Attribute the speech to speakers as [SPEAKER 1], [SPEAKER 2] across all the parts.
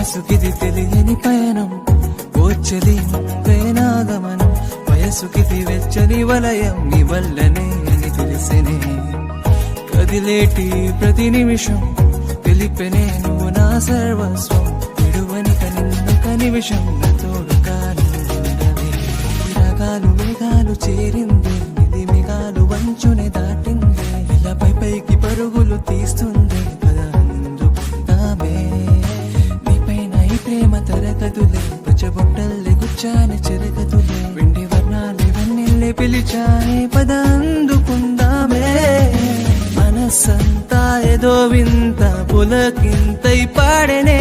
[SPEAKER 1] మనసుకిది తెలియని పయనం, ఓచలి నువ్వేనాగమనం. వయసుకిది వెచ్చని వలయం, నీ వల్లనే అని తెలిసినే. కదిలేటి ప్రతి నిమిషం తెలిపెనే నువ్వు నా సర్వస్వం. విడువని నిన్ను కనిమిషం నా తోడుగా నువ్వుండవే. రాగాలు మేఘాలు చేరింది, ఇది మేఘాలు వంచునే దాటింది. ఇలా పైకి పరుగులు తీస్తుంది కదా అందుకుందామే. నీపైన ఈ ప్రేమ తరగతులే, పచ్చబొట్టల్లే గుచ్చానే చెరగతులే. వెండి వర్ణాలే వన్నెల్లే పిలిచానే పద అందుకుందామే. మనసంతా ఏదో వింత పులకింతై పాడెనే.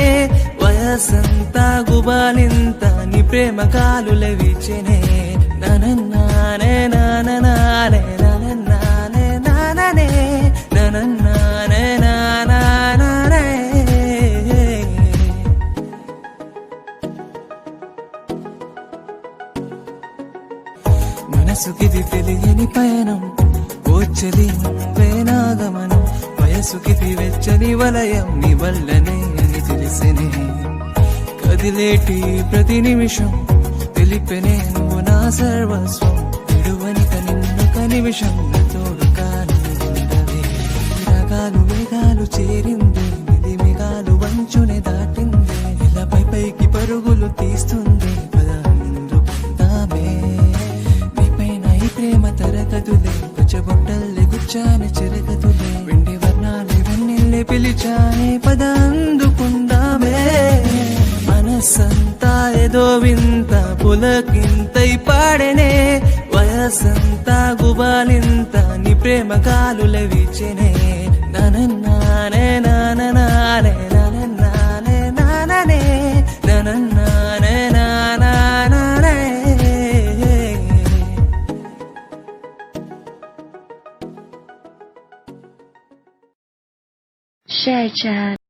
[SPEAKER 1] వయసంతా గుబాలింత నీ ప్రేమ కాలులే వీచెనే. ననన్నానే నాననానే ననన్నానే నాననే ననన్నానే నానానే. మనసుకిది తెలియని పయనం, ఓచలి నువ్వేనాగమనం. వయసుకిది వెచ్చని వలయం, నీ వల్లనే అని తెలిసినే. కదిలేటి ప్రతి నిమిషం తెలిపెనే నువ్వు నా సర్వస్వం. విడువని నిన్ను కనిమిషం నా తోడుగా నువ్వుండవే. రాగాలు మేఘాలు చేరింది, ఇది మేఘాలు వంచునే దాటింది. ఇలా పైకి పరుగులు తీస్తుంది పద అందుకుందామే. నీపైన ఈ ప్రేమ తరగతులే, పచ్చబొట్టల్లే గుచ్చానే చెరగతులే. వెండి వర్ణాలే వన్నెల్లే పిలిచానే పద అందుకుందామే. మనసంతా ఏదో వింత పులకింతై పాడెనే. వయసంతా గుబాలింత నీ ప్రేమ కాలులే వీచెనే. ననన్నానే నాననానే ననన్నానే నాననే ననన్నానే నానానే.
[SPEAKER 2] Share chat.